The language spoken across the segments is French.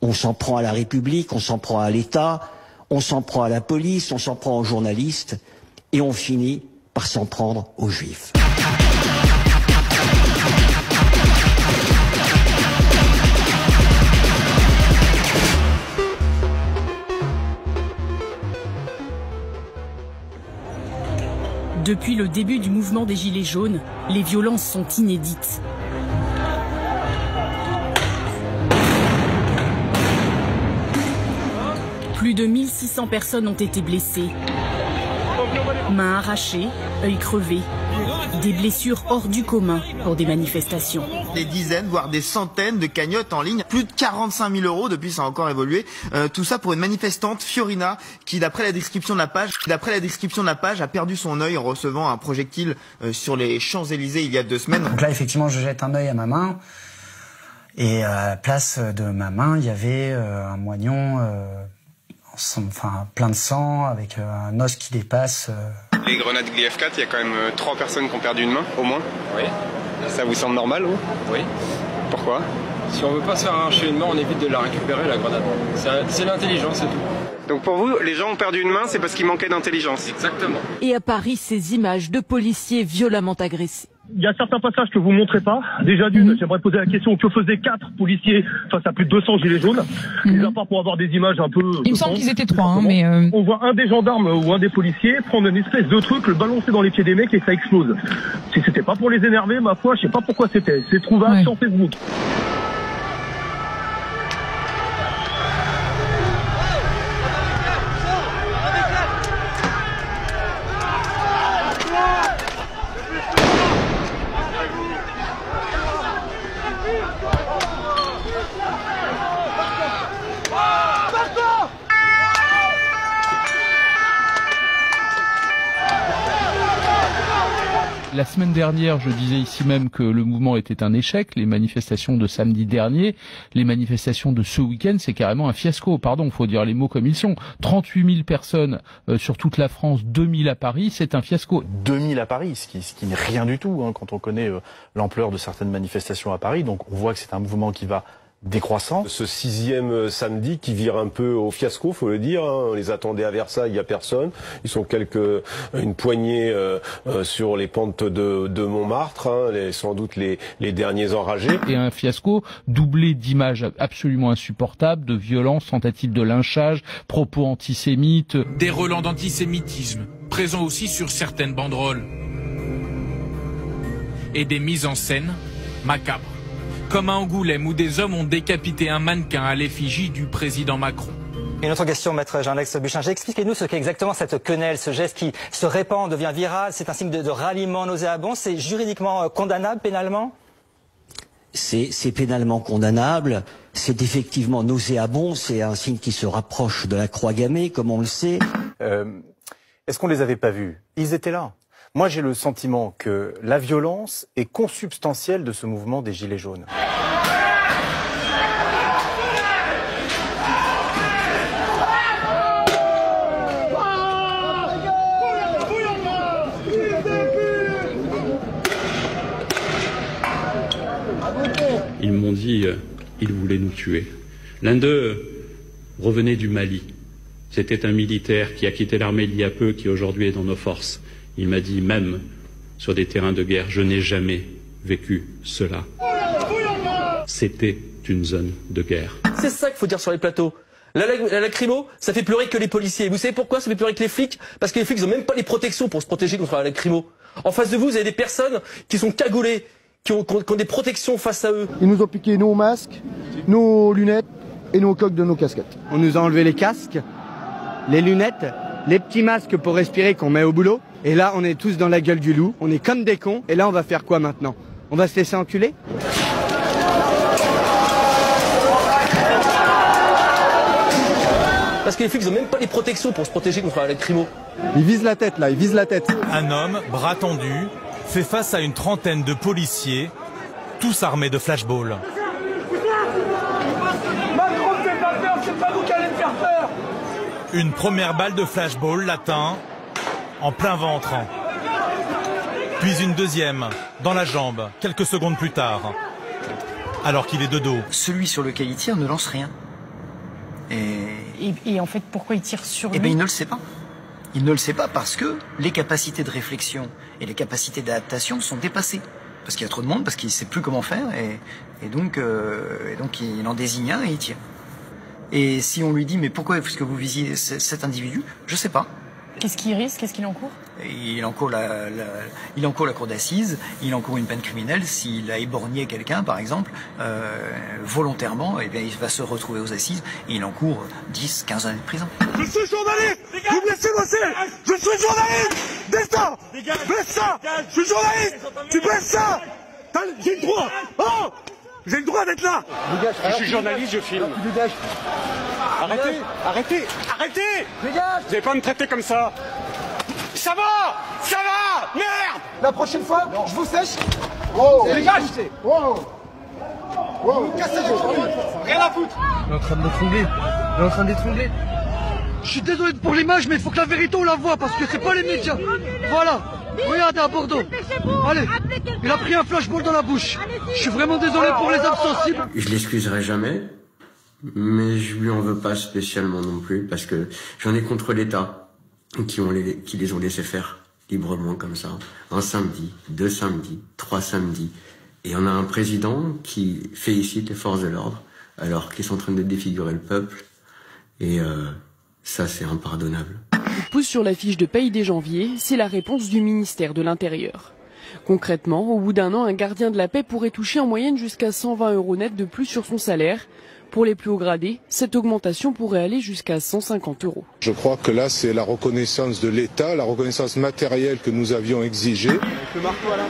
On s'en prend à la République, on s'en prend à l'État, on s'en prend à la police, on s'en prend aux journalistes, et on finit par s'en prendre aux Juifs. Depuis le début du mouvement des Gilets jaunes, les violences sont inédites. Plus de 1600 personnes ont été blessées. Mains arrachées, œils crevés. Des blessures hors du commun pour des manifestations. Des dizaines, voire des centaines de cagnottes en ligne. Plus de 45 000 €, depuis ça a encore évolué. Tout ça pour une manifestante, Fiorina, qui d'après la description de la page, a perdu son œil en recevant un projectile sur les Champs-Élysées il y a 2 semaines. Donc là, effectivement, je jette un œil à ma main. Et à la place de ma main, il y avait un moignon plein de sang, avec un os qui dépasse. Les grenades Gliev 4, il y a quand même 3 personnes qui ont perdu une main, au moins. Oui. Ça vous semble normal, vous? Oui. Pourquoi? Si on veut pas se faire arracher une main, on évite de la récupérer, la grenade. C'est l'intelligence, c'est tout. Donc pour vous, les gens ont perdu une main, c'est parce qu'il manquait d'intelligence? Exactement. Et à Paris, ces images de policiers violemment agressés. Il y a certains passages que vous montrez pas. Déjà d'une, j'aimerais poser la question, que faisaient 4 policiers face à plus de 200 gilets jaunes? Mis à part pour avoir des images un peu... Il me semble qu'ils étaient 3, hein, mais... On voit un des gendarmes ou un des policiers prendre une espèce de truc, le balancer dans les pieds des mecs et ça explose. Si c'était pas pour les énerver, ma foi, je sais pas pourquoi c'était. C'est trouvable sur Facebook. La semaine dernière, je disais ici même que le mouvement était un échec, les manifestations de samedi dernier, les manifestations de ce week-end, c'est carrément un fiasco. Pardon, faut dire les mots comme ils sont. 38 000 personnes sur toute la France, 2 000 à Paris, c'est un fiasco. 2 000 à Paris, ce qui n'est rien du tout quand on connaît l'ampleur de certaines manifestations à Paris. Donc on voit que c'est un mouvement qui va décroissant. Ce 6e samedi qui vire un peu au fiasco, faut le dire. On les attendait à Versailles, il y a personne. Ils sont une poignée sur les pentes de Montmartre, sans doute les derniers enragés. Et un fiasco doublé d'images absolument insupportables, de violences, tentatives de lynchage, propos antisémites. Des relents d'antisémitisme, présents aussi sur certaines banderoles. Et des mises en scène macabres. Comme à Angoulême où des hommes ont décapité un mannequin à l'effigie du président Macron. Une autre question, maître Jean-Alex Buchinger. Expliquez-nous ce qu'est exactement cette quenelle, ce geste qui se répand, devient viral. C'est un signe de ralliement nauséabond. C'est juridiquement condamnable pénalement? C'est pénalement condamnable. C'est effectivement nauséabond. C'est un signe qui se rapproche de la croix gammée, comme on le sait. Est-ce qu'on les avait pas vus? Ils étaient là. Moi, j'ai le sentiment que la violence est consubstantielle de ce mouvement des Gilets jaunes. Ils m'ont dit ils voulaient nous tuer. L'un d'eux revenait du Mali. C'était un militaire qui a quitté l'armée il y a peu, qui aujourd'hui est dans nos forces. Il m'a dit, même sur des terrains de guerre, je n'ai jamais vécu cela. C'était une zone de guerre. C'est ça qu'il faut dire sur les plateaux. La lacrymo, ça fait pleurer que les policiers. Vous savez pourquoi ça fait pleurer que les flics? Parce que les flics n'ont même pas les protections pour se protéger contre la lacrymo. En face de vous, vous avez des personnes qui sont cagoulées, qui ont des protections face à eux. Ils nous ont piqué nos masques, nos lunettes et nos coques de nos casquettes. On nous a enlevé les casques, les lunettes, les petits masques pour respirer qu'on met au boulot. Et là, on est tous dans la gueule du loup, on est comme des cons. Et là, on va faire quoi maintenant? On va se laisser enculer? Parce que les flics n'ont même pas les protections pour se protéger contre la lacrymo. Ils visent la tête là, ils visent la tête. Un homme, bras tendu, fait face à une trentaine de policiers, tous armés de flashballs. Macron ne fait pas peur, c'est pas vous qui allez me faire peur. Une première balle de flashball l'atteint en plein ventre. Puis une deuxième dans la jambe, quelques secondes plus tard, alors qu'il est de dos. Celui sur lequel il tire ne lance rien. Et en fait, pourquoi il tire sur lui? Eh bien, il ne le sait pas. Il ne le sait pas parce que les capacités de réflexion et les capacités d'adaptation sont dépassées. Parce qu'il y a trop de monde, parce qu'il ne sait plus comment faire, et donc il en désigne un et il tire. Et si on lui dit, mais pourquoi est-ce que vous visiez cet individu? Je ne sais pas. Qu'est-ce qu'il risque? Qu'est-ce qu'il encourt? Il encourt la cour d'assises, il encourt une peine criminelle. S'il a éborgné quelqu'un, par exemple, volontairement, eh bien, il va se retrouver aux assises et il encourt 10, 15 années de prison. Je suis journaliste! Vous me laissez bosser! Je suis journaliste! Destin! Baisse ça! Je suis journaliste! Tu baisses ça! J'ai le droit! Oh! J'ai le droit d'être là! Je suis journaliste, je filme. Arrêtez! Arrêtez! Arrêtez! Dégage! Vous n'allez pas me traiter comme ça! Ça va! Ça va! Merde! La prochaine fois, je vous sèche. Wow. Dégage! Wow. Wow. Cassez Rien à foutre! Il est en train de l'étrangler. Il est en train d'étrangler. Je suis désolé pour l'image, mais il faut que la vérité on la voit parce que c'est pas les médias. Voilà. Regardez à Bordeaux. Allez. Il a pris un flashball dans la bouche. Je suis vraiment désolé pour les âmes sensibles. Je l'excuserai jamais, mais je lui en veux pas spécialement non plus parce que j'en ai contre l'État qui les ont laissés faire librement comme ça. Un samedi, 2 samedis, 3 samedis. Et on a un président qui félicite les forces de l'ordre alors qu'ils sont en train de défigurer le peuple. Et ça, c'est impardonnable. Pouce sur la fiche de paye des janvier, c'est la réponse du ministère de l'Intérieur. Concrètement, au bout d'un an, un gardien de la paix pourrait toucher en moyenne jusqu'à 120 € net de plus sur son salaire. Pour les plus hauts gradés, cette augmentation pourrait aller jusqu'à 150 €. Je crois que là, c'est la reconnaissance de l'État, la reconnaissance matérielle que nous avions exigée. Le marteau à la main.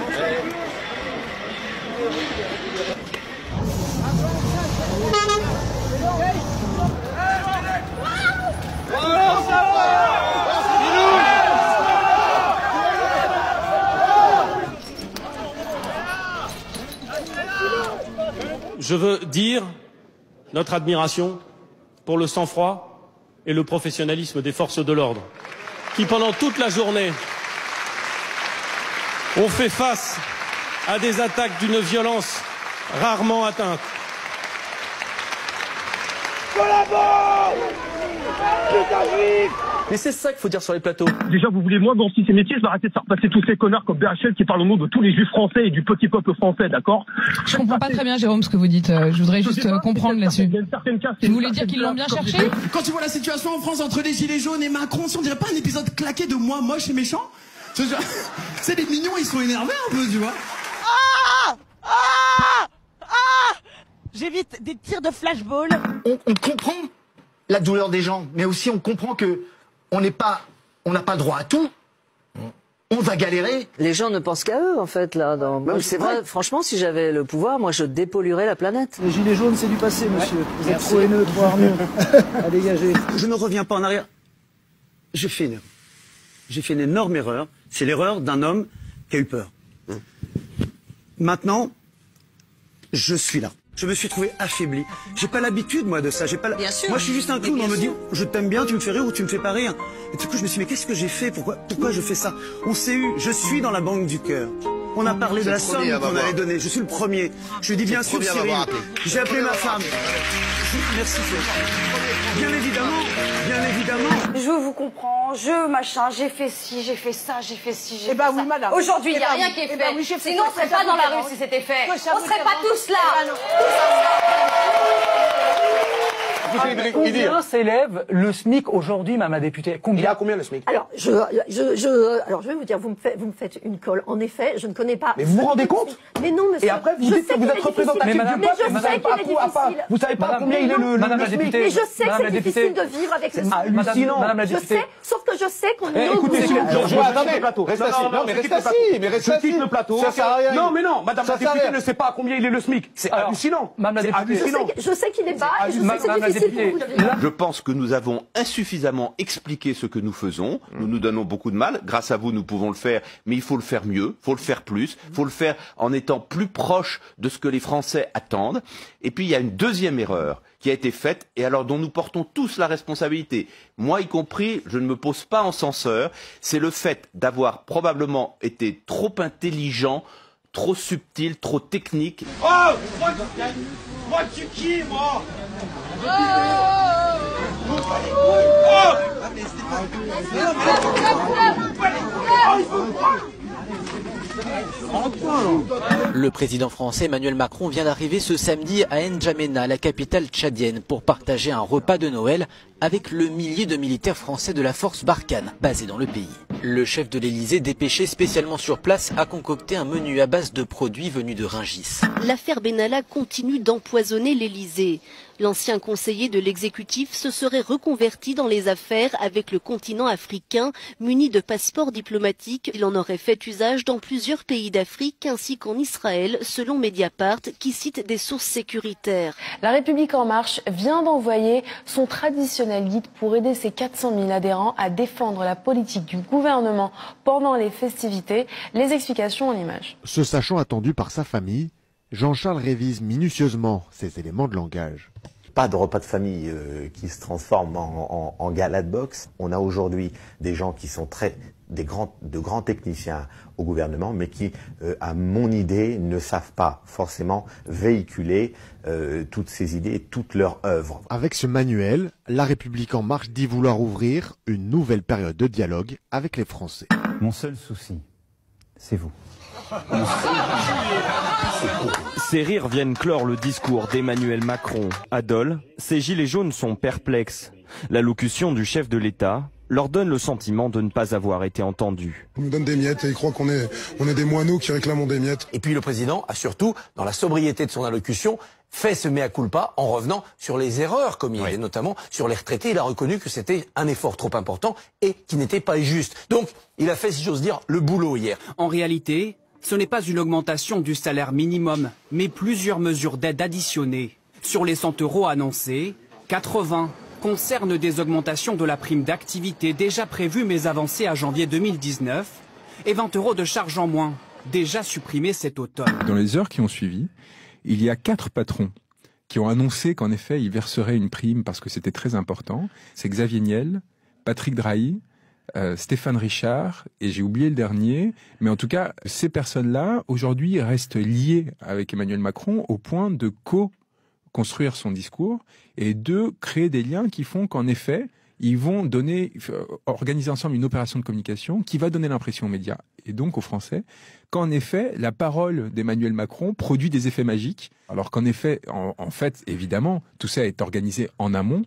Je veux dire notre admiration pour le sang-froid et le professionnalisme des forces de l'ordre, qui pendant toute la journée ont fait face à des attaques d'une violence rarement atteinte. Mais c'est ça qu'il faut dire sur les plateaux. Déjà, vous voulez moins d'antisémitisme, arrêtez de faire passer tous ces connards comme BHL qui parlent au nom de tous les juifs français et du petit peuple français, d'accord? Je comprends pas très bien, Jérôme, ce que vous dites. Je voudrais juste comprendre là-dessus. Vous voulez dire qu'ils l'ont bien cherché? Quand tu vois la situation en France entre les gilets jaunes et Macron, on dirait pas un épisode claqué de Moi moche et méchant? C'est les mignons, ils sont énervés un peu, tu vois. Ah! Ah! Ah! J'évite des tirs de flashball. On comprend la douleur des gens, mais aussi on comprend que on n'a pas droit à tout. On va galérer. Les gens ne pensent qu'à eux, en fait, là. C'est vrai. Franchement, si j'avais le pouvoir, moi, je dépolluerais la planète. Les gilets jaunes, c'est du passé, monsieur. Vous êtes trop haineux, trop hargneux. À dégager. Je ne reviens pas en arrière. J'ai fait une énorme erreur. C'est l'erreur d'un homme qui a eu peur. Maintenant, je suis là. Je me suis trouvé affaibli. J'ai pas l'habitude, moi, de ça. Bien sûr. Moi, je suis juste un clown. On me dit, je t'aime bien, tu me fais rire ou tu me fais pas rire. Et du coup, je me suis dit, mais qu'est-ce que j'ai fait? Pourquoi je fais ça? On s'est eu. Je suis dans la banque du cœur. On a parlé de la somme qu'on allait donner. Je suis le premier. Je lui ai dit, bien sûr, Cyril. J'ai appelé ma femme. Merci, Cyril. Bien évidemment. Je vous comprends, j'ai fait ci, j'ai fait ça, j'ai fait ci, j'ai fait ça. Oui, madame. Aujourd'hui, il n'y a rien qui est fait. Sinon, on ne serait pas dans la rue si c'était fait. On ne serait pas tous là. Combien s'élève le SMIC aujourd'hui, Madame la députée? Combien le SMIC? Alors, je vais vous dire, vous me faites une colle. En effet, je ne connais pas. Mais vous vous rendez compte? Mais non, monsieur. Et après, vous dites que vous êtes représentatif du peuple. Mais je sais qu'il est difficile. Vous savez pas combien il est le SMIC? Mais je sais que c'est difficile de vivre avec ce SMIC. Hallucinant. Madame la Je députée. sais, sauf que je sais qu'on est Écoutez, attendez, plateau. Reste assis. Non, mais reste assis. Je quitte le plateau. Ça sert à rien. Non, mais non, Madame la députée ne sait pas combien il est le SMIC. C'est hallucinant. Madame la députée. Je sais qu'il est bas et je sais que c'est difficile pour vous. Je pense que nous avons insuffisamment expliqué ce que nous faisons. Nous nous donnons beaucoup de mal. Grâce à vous, nous pouvons le faire, mais il faut le faire mieux, il faut le faire plus, il faut le faire en étant plus proche de ce que les Français attendent. Et puis, il y a une deuxième erreur qui a été faite, et alors dont nous portons tous la responsabilité. Moi y compris, je ne me pose pas en censeur. C'est le fait d'avoir probablement été trop intelligent, trop subtil, trop technique. Oh, moi, tu qui, moi? Le président français Emmanuel Macron vient d'arriver ce samedi à N'Djamena, la capitale tchadienne, pour partager un repas de Noël avec le millier de militaires français de la force Barkhane, basée dans le pays. Le chef de l'Elysée, dépêché spécialement sur place, a concocté un menu à base de produits venus de Rungis. L'affaire Benalla continue d'empoisonner l'Elysée. L'ancien conseiller de l'exécutif se serait reconverti dans les affaires avec le continent africain, muni de passeports diplomatiques. Il en aurait fait usage dans plusieurs pays d'Afrique ainsi qu'en Israël, selon Mediapart, qui cite des sources sécuritaires. La République En Marche vient d'envoyer son traditionnel guide pour aider ses 400 000 adhérents à défendre la politique du gouvernement pendant les festivités. Les explications en images. Se sachant attendu par sa famille, Jean-Charles révise minutieusement ses éléments de langage. Pas de repas de famille qui se transforme en gala de boxe. On a aujourd'hui des gens qui sont de grands techniciens au gouvernement, mais qui, à mon idée, ne savent pas forcément véhiculer toutes ces idées et toute leur œuvre. Avec ce manuel, La République En Marche dit vouloir ouvrir une nouvelle période de dialogue avec les Français. Mon seul souci, c'est vous. Ces rires viennent clore le discours d'Emmanuel Macron. À Dole, ces gilets jaunes sont perplexes. L'allocution du chef de l'État leur donne le sentiment de ne pas avoir été entendus. On nous donne des miettes et ils croient qu'on est des moineaux qui réclament des miettes. Et puis le président a surtout, dans la sobriété de son allocution, fait ce mea culpa en revenant sur les erreurs commises, et notamment sur les retraités. Il a reconnu que c'était un effort trop important et qui n'était pas juste. Donc, il a fait, si j'ose dire, le boulot hier. En réalité, ce n'est pas une augmentation du salaire minimum, mais plusieurs mesures d'aide additionnées. Sur les 100 € annoncés, 80 concernent des augmentations de la prime d'activité déjà prévues mais avancées à janvier 2019 et 20 € de charges en moins, déjà supprimées cet automne. Dans les heures qui ont suivi, il y a 4 patrons qui ont annoncé qu'en effet, ils verseraient une prime parce que c'était très important. C'est Xavier Niel, Patrick Drahi, Stéphane Richard, et j'ai oublié le dernier, mais en tout cas, ces personnes-là, aujourd'hui, restent liées avec Emmanuel Macron au point de co-construire son discours et de créer des liens qui font qu'en effet, ils vont organiser ensemble une opération de communication qui va donner l'impression aux médias et donc aux Français qu'en effet, la parole d'Emmanuel Macron produit des effets magiques, alors qu'en effet, en fait, évidemment, tout ça est organisé en amont,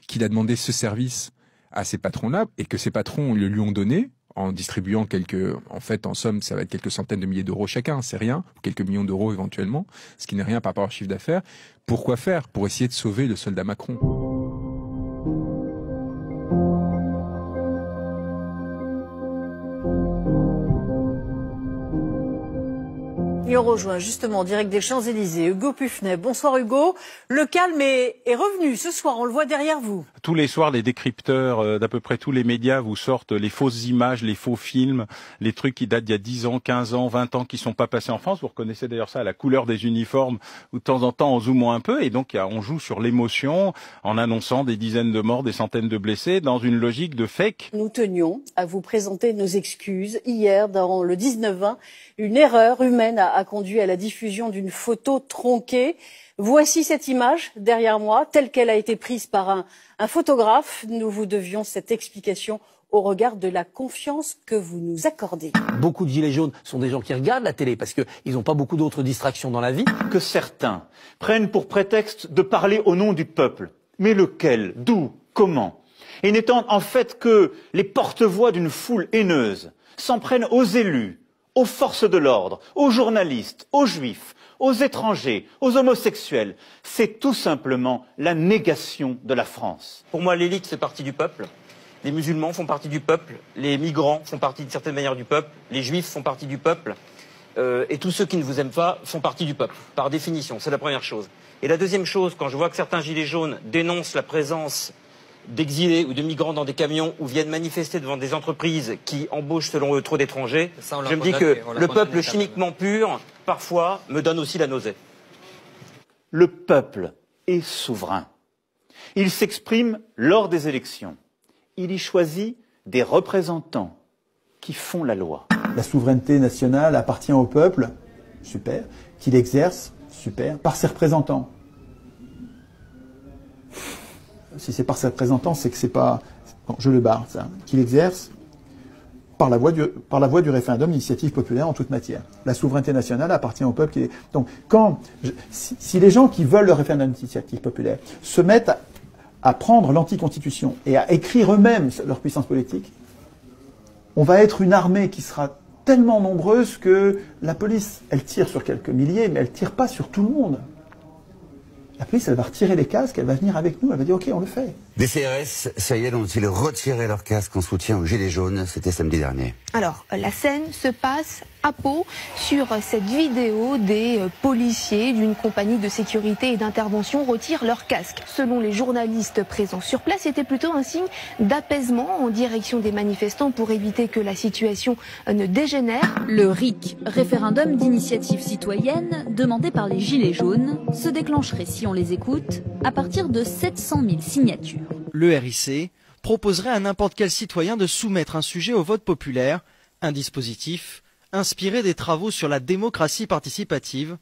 qu'il a demandé ce service à ces patrons-là et que ces patrons le lui ont donné en distribuant en fait, en somme, ça va être quelques centaines de milliers d'euros chacun, c'est rien, quelques millions d'euros éventuellement, ce qui n'est rien par rapport au chiffre d'affaires. Pourquoi faire? Pour essayer de sauver le soldat Macron. Et on rejoint justement en direct des Champs-Élysées Hugo Pufnet. Bonsoir Hugo. Le calme est revenu ce soir, on le voit derrière vous. Tous les soirs, les décrypteurs d'à peu près tous les médias vous sortent les fausses images, les faux films, les trucs qui datent d'il y a 10 ans, 15 ans, 20 ans, qui sont pas passés en France. Vous reconnaissez d'ailleurs ça à la couleur des uniformes, où de temps en temps on zoome un peu, et donc on joue sur l'émotion en annonçant des dizaines de morts, des centaines de blessés, dans une logique de fake. Nous tenions à vous présenter nos excuses. Hier, dans le 19-20, une erreur humaine a conduit à la diffusion d'une photo tronquée. Voici cette image derrière moi, telle qu'elle a été prise par un photographe. Nous vous devions cette explication au regard de la confiance que vous nous accordez. Beaucoup de gilets jaunes sont des gens qui regardent la télé parce qu'ils n'ont pas beaucoup d'autres distractions dans la vie. Que certains prennent pour prétexte de parler au nom du peuple. Mais lequel? D'où? Comment? Et n'étant en fait que les porte-voix d'une foule haineuse, s'en prennent aux élus, aux forces de l'ordre, aux journalistes, aux juifs, aux étrangers, aux homosexuels. C'est tout simplement la négation de la France. Pour moi, l'élite fait partie du peuple. Les musulmans font partie du peuple. Les migrants font partie d'une certaine manière du peuple. Les juifs font partie du peuple. Et tous ceux qui ne vous aiment pas font partie du peuple, par définition. C'est la première chose. Et la deuxième chose, quand je vois que certains gilets jaunes dénoncent la présence d'exilés ou de migrants dans des camions ou viennent manifester devant des entreprises qui embauchent selon eux trop d'étrangers, je me dis que le peuple chimiquement pur, parfois, me donne aussi la nausée. Le peuple est souverain. Il s'exprime lors des élections. Il y choisit des représentants qui font la loi. La souveraineté nationale appartient au peuple, super, qui l'exerce, super, par ses représentants. Si c'est par ses représentants, c'est que c'est pas bon, je le barre ça, qu'il exerce par la voie du référendum d'initiative populaire en toute matière. La souveraineté nationale appartient au peuple. Donc, si les gens qui veulent le référendum d'initiative populaire se mettent à prendre l'anticonstitution et à écrire eux-mêmes leur puissance politique, on va être une armée qui sera tellement nombreuse que la police, elle tire sur quelques milliers, mais elle tire pas sur tout le monde. La police, elle va retirer les casques, elle va venir avec nous, elle va dire ok, on le fait. Des CRS, ça y est, ont-ils retiré leurs casques en soutien aux Gilets jaunes? C'était samedi dernier. Alors, la scène se passe à Pau sur cette vidéo des policiers d'une compagnie de sécurité et d'intervention retirent leurs casques. Selon les journalistes présents sur place, c'était plutôt un signe d'apaisement en direction des manifestants pour éviter que la situation ne dégénère. Le RIC, référendum d'initiative citoyenne demandé par les Gilets jaunes, se déclencherait, si on les écoute, à partir de 700 000 signatures. Le RIC proposerait à n'importe quel citoyen de soumettre un sujet au vote populaire, un dispositif inspiré des travaux sur la démocratie participative,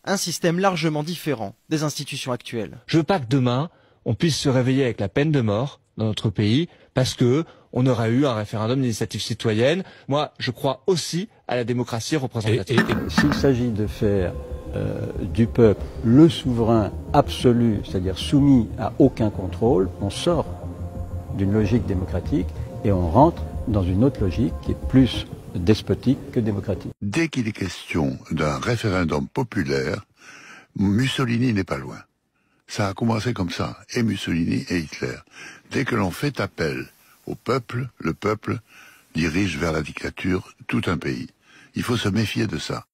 un système largement différent des institutions actuelles. Je veux pas que demain, on puisse se réveiller avec la peine de mort dans notre pays parce que on aura eu un référendum d'initiative citoyenne. Moi, je crois aussi à la démocratie représentative. S'il s'agit de faire du peuple le souverain absolu, c'est-à-dire soumis à aucun contrôle, on sort d'une logique démocratique et on rentre dans une autre logique qui est plus despotique que démocratique. Dès qu'il est question d'un référendum populaire, Mussolini n'est pas loin. Ça a commencé comme ça, et Mussolini et Hitler. Dès que l'on fait appel au peuple, le peuple dirige vers la dictature tout un pays. Il faut se méfier de ça.